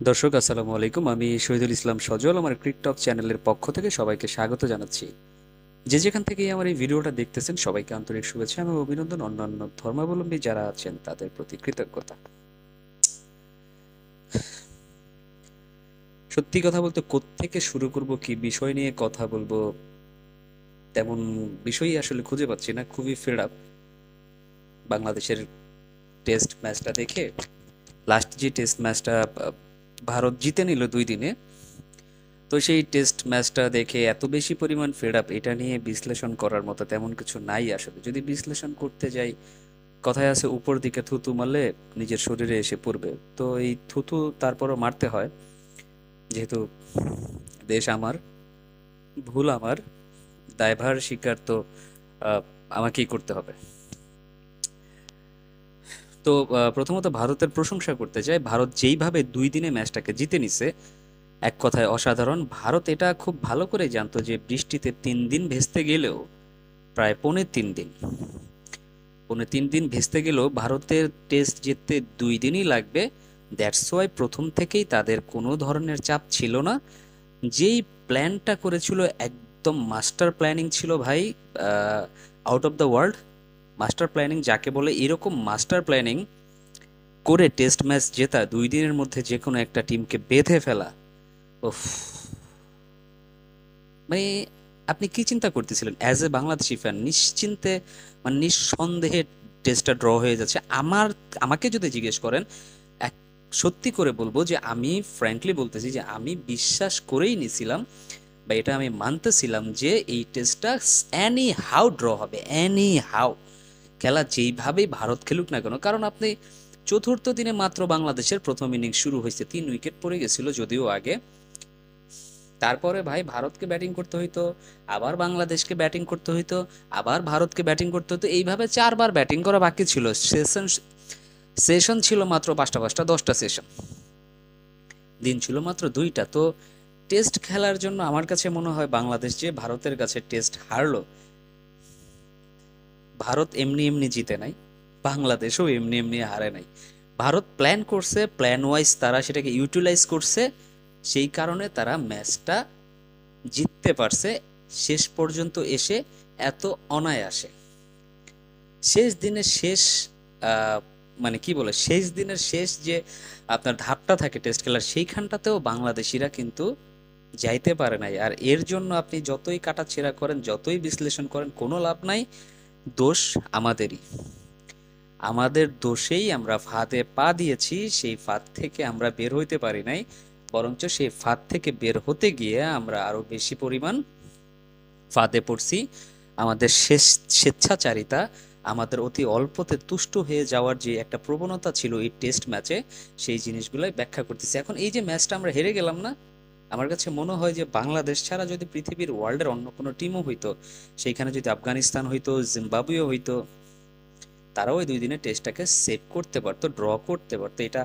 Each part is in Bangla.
দর্শক আসসালামু আলাইকুম। আমি শহীদুল ইসলাম সজল আমার ক্রিকটক চ্যানেলের পক্ষ থেকে সবাইকে স্বাগত জানাচ্ছি। যে যেখান থেকেই আমার এই ভিডিওটা দেখতেছেন সবাইকে আন্তরিক শুভেচ্ছা এবং অভিনন্দন। অন্যান্য ধর্মাবলম্বী যারা আছেন তাদের প্রতি কৃতজ্ঞতা। সত্যি কথা বলতে কোত্থেকে শুরু করব, কি বিষয় নিয়ে কথা বলবো, তেমন বিষয়ই আসলে খুঁজে পাচ্ছি না। খুবই ফেড আপ বাংলাদেশের টেস্ট ম্যাচটা দেখে। লাস্ট যে টেস্ট ম্যাচটা ভারত জিতে নিল 2 দিনে, তো সেই টেস্ট ম্যাচটা দেখে এত বেশি পরিমাণ ফেড আপ, এটা নিয়ে বিশ্লেষণ করার মতো তেমন কিছু নাই আসলে। যদি বিশ্লেষণ করতে যাই, কথায় আছে উপর দিকে থুতু মারলে নিজের শরীরে এসে পড়বে। তো এই থুতু তারপরও মারতে হয়, যেহেতু দেশ আমার, ভুল আমার, দায়ভার স্বীকার তো আহ, আমাকেই করতে হবে। তো প্রথমত ভারতের প্রশংসা করতে চাই। ভারত যেইভাবে 2 দিনে ম্যাচটাকে জিতে নিছে, এক কথায় অসাধারণ। ভারত এটা খুব ভালো করে জানতো যে বৃষ্টিতে 3 দিন ভেস্তে গেলেও, প্রায় পৌনে 3 দিন, পৌনে 3 দিন ভেস্তে গেলেও ভারতের টেস্ট জিততে 2 দিনই লাগবে। দ্যাটস ওয়াই প্রথম থেকেই তাদের কোনো ধরনের চাপ ছিল না। যেই প্ল্যানটা করেছিল একদম মাস্টার প্ল্যানিং ছিল ভাই, out of the world. Master planning যাকে বলে, এরকম মাস্টার প্ল্যানিং করে টেস্ট ম্যাচ জেতা, 2 দিনের মধ্যে যে কোনো একটা টিমকে বেঁধে ফেলা, উফ, মানে আপনি কি চিন্তা করতেছিলেন অ্যাজ এ বাংলাদেশি ফ্যান? নিশ্চিন্তে, মানে নিঃসন্দেহে টেস্টটা ড্র হয়ে যাচ্ছে। আমাকে যদি জিজ্ঞেস করেন, এক সত্যি করে বলবো যে আমি ফ্র্যাঙ্কলি বলতেছি যে আমি বিশ্বাস করেই নিছিলাম, বা এটা আমি মানতেছিলাম যে এই টেস্টটা অ্যানি হাউ ড্র হবে, অ্যানি হাউ। খেলা যেইভাবেই ভারত খেলুক না কেন, কারণ আপনি চতুর্থ দিনে মাত্র বাংলাদেশের প্রথম ইনিংস শুরু হয়েছে, 3 উইকেট পড়ে গেছিল যদিও আগে। তারপরে ভাই ভারতকে ব্যাটিং করতে হইতো, আবার বাংলাদেশকে ব্যাটিং করতে হইতো, আবার ভারতকে ব্যাটিং করতে হতো। এইভাবে 4বার ব্যাটিং করা বাকি ছিল। সেশন সেশন ছিল মাত্র পাঁচটা পাঁচটা, 10টা সেশন, দিন ছিল মাত্র 2টা। তো টেস্ট খেলার জন্য আমার কাছে মনে হয় বাংলাদেশ যে ভারতের কাছে টেস্ট হারলো, ভারত এমনি এমনি জিতে নাই, বাংলাদেশও এমনি এমনি হারে নাই। ভারত প্ল্যান করছে, প্ল্যান ওয়াইজ তারা সেটাকে ইউটিলাইজ করছে, সেই কারণে তারা ম্যাচটা জিততে পারছে শেষ পর্যন্ত এসে এত অনায়াসে। শেষ দিনের শেষ আহ, মানে কি বলে, শেষ দিনের শেষ যে আপনার ধাপটা থাকে টেস্ট খেলার, সেইখানটাতেও বাংলাদেশিরা কিন্তু যাইতে পারে নাই। আর এর জন্য আপনি যতই কাটাছেঁড়া করেন, যতই বিশ্লেষণ করেন, কোনো লাভ নাই। দোষ আমাদেরই, আমাদের দোষেই আমরা ফাঁদে পা দিয়েছি। সেই ফাঁদ থেকে আমরা বের হইতে পারি নাই, বরঞ্চ সেই ফাঁদ থেকে বের হতে গিয়ে আমরা আরো বেশি পরিমাণ ফাঁদে পড়ছি। আমাদের স্বেচ্ছাচারিতা, আমাদের অতি অল্পতে তুষ্ট হয়ে যাওয়ার যে একটা প্রবণতা ছিল এই টেস্ট ম্যাচে, সেই জিনিসগুলোই ব্যাখ্যা করতেছি। এখন এই যে ম্যাচটা আমরা হেরে গেলাম না, আমার কাছে মনে হয় যে বাংলাদেশ ছাড়া যদি পৃথিবীর ওয়ার্ল্ডের অন্য কোনো টিমও হইতো, সেইখানে যদি আফগানিস্তান হইতো, জিম্বাবুয়ে হইতো, তারাও ওই 2 দিনে টেস্টটাকে সেভ করতে পারতো, ড্র করতে পারতো। এটা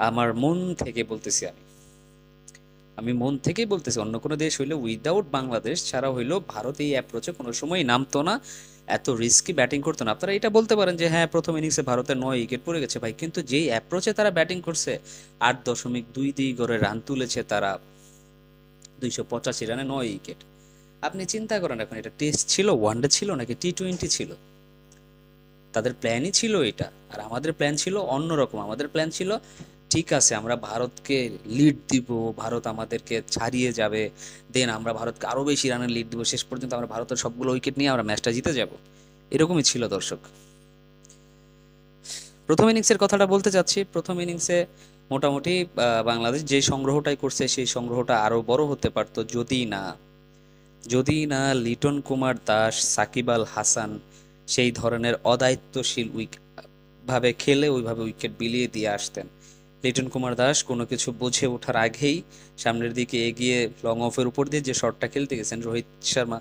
আমার মন থেকে বলতেছি আমি, আমি মন থেকেই বলতেছি। অন্য কোনো দেশ হইলে, উইদাউট বাংলাদেশ ছাড়া হইলো, ভারত এই অ্যাপ্রোচে কোনো সময় নামতো না, এত রিস্কি ব্যাটিং করতো না। আপনারা এটা বলতে পারেন যে হ্যাঁ প্রথম ইনিংসে ভারতের 9 উইকেট পড়ে গেছে ভাই, কিন্তু যেই অ্যাপ্রোচে তারা ব্যাটিং করছে, 8.22 গড়ে রান তুলেছে তারা, 285 রানে 9 উইকেট। আপনি চিন্তা করেন, এখন এটা টেস্ট ছিল, ওয়ানডে ছিল নাকি T20 ছিল? তাদের প্ল্যানই ছিল এটা। আর আমাদের প্ল্যান ছিল অন্যরকম। আমাদের প্ল্যান ছিল ঠিক আছে আমরা ভারতকে লিড দিব, ভারত আমাদেরকে ছাড়িয়ে যাবে, দেন আমরা ভারতকে আরো বেশি রানের লিড দিব, শেষ পর্যন্ত আমরা ভারতের সবগুলো উইকেট নিয়ে আমরা ম্যাচটা জিতে যাব। এরকমই ছিল দর্শক। প্রথম ইনিংসের কথাটা বলতে চাচ্ছি। প্রথম ইনিংসে মোটামুটি বাংলাদেশ যে সংগ্রহটাই করছে, সেই সংগ্রহটা আরো বড় হতে পারতো যদি না লিটন কুমার দাস, সাকিব আল হাসান সেই ধরনের অদায়িত্বশীল ভাবে খেলে ওইভাবে উইকেট বিলিয়ে দিয়ে আসতেন। লিটন কুমার দাস কোনো কিছু বুঝে ওঠার আগেই সামনের দিকে এগিয়ে লং অফের উপর দিয়ে যে শটটা খেলতে গেছেন, রোহিত শর্মা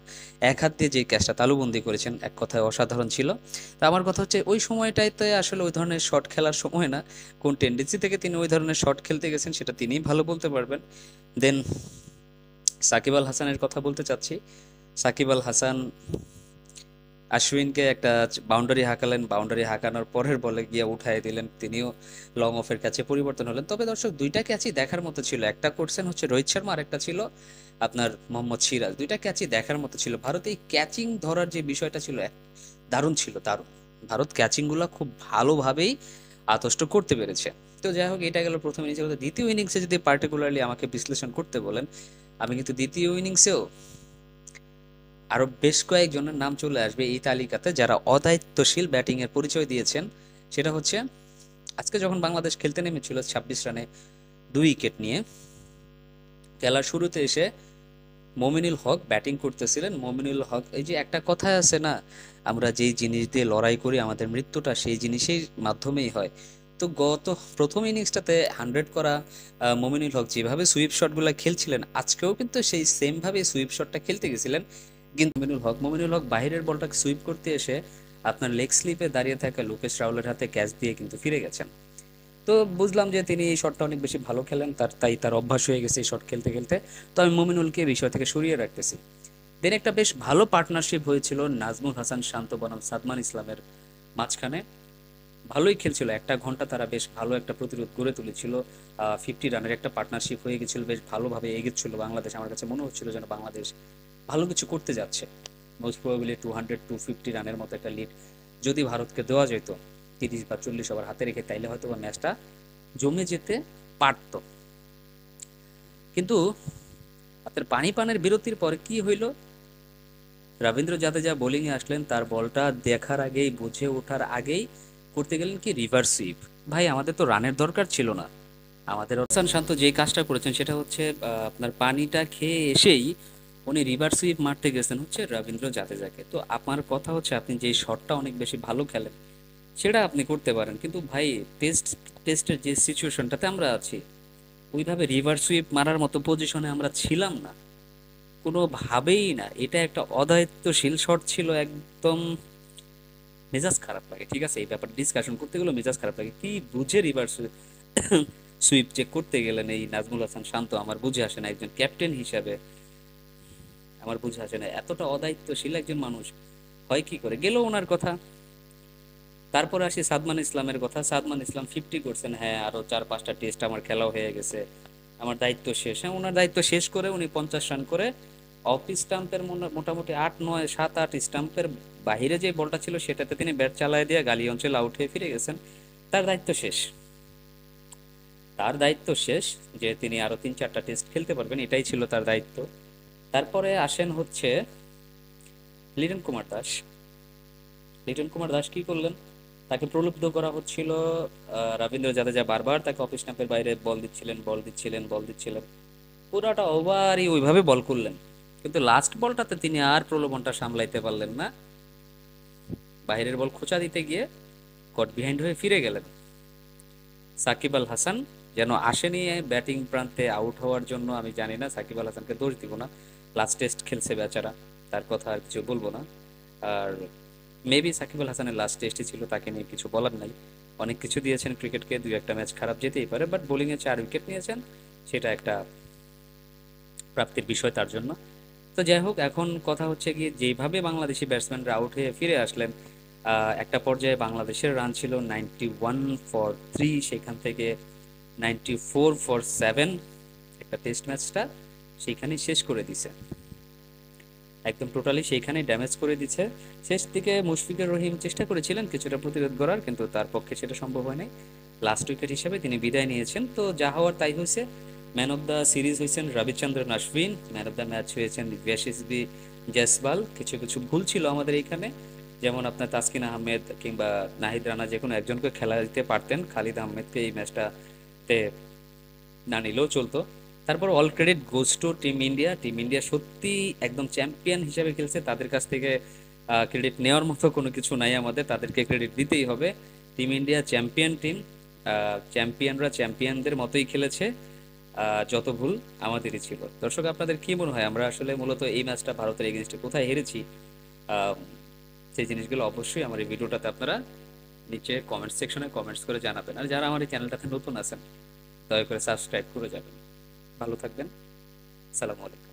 এক হাত দিয়ে যে ক্যাচটা তালুবন্দি করেছেন, এক কথায় অসাধারণ ছিল। তা আমার কথা হচ্ছে ওই সময়টাইতে আসলে ওই ধরনের শট খেলার সময় না, কোন টেন্ডেন্সি থেকে তিনি ওই ধরনের শট খেলতে গেছেন সেটা তিনিই ভালো বলতে পারবেন। দেন সাকিব আল হাসানের কথা বলতে চাচ্ছি। সাকিব আল হাসান আশ্বিনকে একটা বাউন্ডারি হাঁকালেন, বাউন্ডারি হাঁকানোর পরের বলে গিয়ে উঠাই দিলেন, তিনিও লং অফের ক্যাচে পরিবর্তন হলেন। তবে দর্শক, দুইটা ক্যাচই দেখার মতো ছিল। একটা করছেন হচ্ছে রোহিত শর্মা, আর একটা ছিল আপনার মোহাম্মদ সিরাজ। দুইটা ক্যাচই দেখার মতো ছিল। ভারত এই ক্যাচিং ধরার যে বিষয়টা ছিল দারুণ ছিল, দারুণ। ভারত ক্যাচিংগুলো খুব ভালোভাবেই আত্মস্থ করতে পেরেছে। তো যাই হোক, এটা গেল প্রথম ইনিংসের কথা। দ্বিতীয় ইনিংসে যদি পার্টিকুলারলি আমাকে বিশ্লেষণ করতে বলেন, আমি কিন্তু দ্বিতীয় ইনিংসেও আরো বেশ কয়েকজনের নাম চলে আসবে এই তালিকাতে যারা অদায়িত্বশীল ব্যাটিং এর পরিচয় দিয়েছেন। সেটা হচ্ছে, আজকে যখন বাংলাদেশ খেলতে নেমেছিল 26 রানে 2 উইকেট নিয়ে, খেলার শুরুতে এসে মমিনুল হক ব্যাটিং করতেছিলেন। মমিনুল হক, এই যে একটা কথা আছে না, আমরা যেই জিনিস দিয়ে লড়াই করি আমাদের মৃত্যুটা সেই জিনিসের মাধ্যমেই হয়। তো গত প্রথম ইনিংসটাতে 100 করা মমিনুল হক যেভাবে সুইপ শটগুলো খেলছিলেন, আজকেও কিন্তু সেই সেম ভাবে সুইপ শটটা খেলতে গেছিলেন। কিন্তু মমিনুল হক বাইরের বলটাকে সুইপ করতে এসে আপনার লেগ স্লিপে দাঁড়িয়ে থাকা লোকেশ রাহুলের হাতে ক্যাচ দিয়ে কিন্তু ফিরে গেছেন। তো বুঝলাম যে তিনি এই শটটা অনেক বেশি ভালো খেলেন, তাই তার অভ্যাস হয়ে গেছে এই শট খেলতে খেলতে। তো আমি মমিনুলকে বিষয় থেকে সরিয়ে রাখতেছি। দেন একটা বেশ ভালো পার্টনারশিপ হয়েছিল নাজমুল হাসান শান্ত বনাম সাদমান ইসলামের মাঝখানে। ভালোই খেলছিল, একটা ঘন্টা তারা বেশ ভালো একটা প্রতিরোধ গড়ে তুলেছিল। 50 রানের একটা পার্টনারশিপ হয়ে গেছিল, বেশ ভালোভাবে এগোচ্ছিল বাংলাদেশ। আমার কাছে মনে হচ্ছিল যেন বাংলাদেশ ভালো কিছু করতে যাচ্ছে। মোস্ট প্রবাবলি 200-250 রানের মতো একটা লিড যদি ভারতকে দেওয়া যেত 30 বা 40 ওভার হাতে রেখে, তাইলে হয়তো বা ম্যাচটা জমে যেতে পারত। কিন্তু আপনার পানির বিরতির পরে কি হইল, রবীন্দ্র জাদেজা বোলিংয়ে আসলেন। তার বলটা দেখার আগেই, বুঝে ওঠার আগেই করতে গেলেন কি রিভার্স সুইপ। ভাই, আমাদের তো রানের দরকার ছিল না। আমাদের অর্সান শান্ত যে কাজটা করেছেন সেটা হচ্ছে আপনার পানিটা খেয়ে এসেই উনি রিভার্স সুইপ মারতে গেছেন হচ্ছে রবীন্দ্র জাদেজাকে। তো আমার কথা হচ্ছে, আপনি যে শটটা অনেক বেশি ভালো খেলেন সেটা আপনি করতে পারেন, কিন্তু ভাই টেস্টের যে সিচুয়েশনটাতে আমরা আছি, ওইভাবে রিভার্স সুইপ মারার মতো পজিশনে আমরা ছিলাম না, কোনোভাবেই না। এটা একটা অদায়িত্বশীল শট ছিল একদম। মেজাজ খারাপ লাগে, ঠিক আছে, এই ব্যাপার ডিসকাশন করতে গেলেও মেজাজ খারাপ লাগে। কি বুঝে রিভার্স সুইপ চেক করতে গেলেন এই নাজমুল হাসান শান্ত, আমার বুঝে আসে না। একজন ক্যাপ্টেন হিসাবে আমার বুঝে আসে না, এতটা অদায়িত্বশীল একজন মানুষ হয় কি করে। গেল ওনার কথা। তারপরে আসি সাদমান ইসলামের কথা। সাদমান ইসলাম 50 করছেন, হ্যাঁ আরো 4-5টা টেস্ট আমার খেলাও হয়ে গেছে, আমার দায়িত্ব শেষ। হ্যাঁ, ওনার দায়িত্ব শেষ করে উনি 50 রান করে অফ স্টাম্পের মোটামুটি 8-9-7-8 স্টাম্পের বাহিরে যে বলটা ছিল সেটাতে তিনি ব্যাট চালায় দিয়ে গালি অঞ্চলে আউট হয়ে ফিরে গেছেন। তার দায়িত্ব শেষ। তার দায়িত্ব শেষ যে তিনি আরো 3-4টা টেস্ট খেলতে পারবেন, এটাই ছিল তার দায়িত্ব। তারপরে আসেন হচ্ছে লিটন কুমার দাস। লিটন কুমার দাস কি করলেন, তাকে প্রলুব্ধ করা হচ্ছিল। রবীন্দ্র জাদেজা বারবার তাকে অফ স্টাম্পের বাইরে বল দিচ্ছিলেন। পুরাটা ওভারই ওইভাবে বল করলেন, কিন্তু লাস্ট বলটাতে তিনি আর প্রলোভনটা সামলাইতে পারলেন না। বাইরের বল খোঁচা দিতে গিয়ে কট বিহাইন্ড হয়ে ফিরে গেলেন। সাকিব আল হাসান যেন আসেনি ব্যাটিং প্রান্তে আউট হওয়ার জন্য। আমি জানি না, সাকিব আল হাসানকে দোষ দিব না, লাস্ট টেস্ট খেলছে বেচারা, তার কথা আর কিছু বলবো না। আর মেবি সাকিব আল হাসানের লাস্ট টেস্টই ছিল, তাকে নিয়ে কিছু বলার নাই। অনেক কিছু দিয়েছেন ক্রিকেটকে, 2-1টা ম্যাচ খারাপ যেতেই পারে, বাট বোলিংয়ে 4 উইকেট নিয়েছেন, সেটা একটা প্রাপ্তির বিষয় তার জন্য। তো যাই হোক, এখন কথা হচ্ছে কি, যেভাবে বাংলাদেশি ব্যাটসম্যানরা আউট হয়ে ফিরে আসলেন, একটা পর্যায়ে বাংলাদেশের রান ছিল 91 ফর 3, সেখান থেকে 94 ফর 7 একটা টেস্ট ম্যাচটা সেইখানেই শেষ করে দিছে, একদম টোটালি সেইখানেই ড্যামেজ করে দিচ্ছে। শেষ দিকে মুশফিকুর রহিম চেষ্টা করেছিলেন কিছুটা প্রতিরোধ করার, কিন্তু তার পক্ষে সেটা সম্ভব হয় নাই। লাস্ট উইকেট হিসেবে তিনি বিদায় নিয়েছেন। তো যা হওয়ার তাই হয়েছে। ম্যান অফ দ্য সিরিজ হয়েছেন Ravichandran Ashwin, man of the match হয়েছেন ইয়াশাসবি জয়সওয়াল। কিছু কিছু ভুল ছিল আমাদের এইখানে, যেমন আপনার তাসকিন আহমেদ কিংবা নাহিদ রানা যে কোনো একজনকে খেলা দিতে পারতেন, খালিদ আহমেদকে এই ম্যাচটাতে না নিলেও চলতো। তারপর all credit goes to team India. Team India সত্যি একদম চ্যাম্পিয়ন হিসেবে খেলছে, তাদের কাছ থেকে ক্রেডিট নেওয়ার মতো কোনো কিছু নাই আমাদের, তাদেরকে ক্রেডিট দিতেই হবে। টিম ইন্ডিয়া চ্যাম্পিয়ন টিম, চ্যাম্পিয়নরা চ্যাম্পিয়নদের মতোই খেলেছে। যত ভুল আমাদেরই ছিল। দর্শক, আপনাদের কি মনে হয় আমরা আসলে মূলত এই ম্যাচটা ভারতের এগেনস্টে কোথায় হেরেছি? আহ, সেই জিনিসগুলো অবশ্যই আমার এই ভিডিওটাতে আপনারা নিচে কমেন্ট সেকশনে কমেন্টস করে জানাবেন। আর যারা আমার এই চ্যানেলটাতে নতুন আছেন, দয়া করে সাবস্ক্রাইব করে যাবেন। ভালো থাকবেন। আসসালামু আলাইকুম।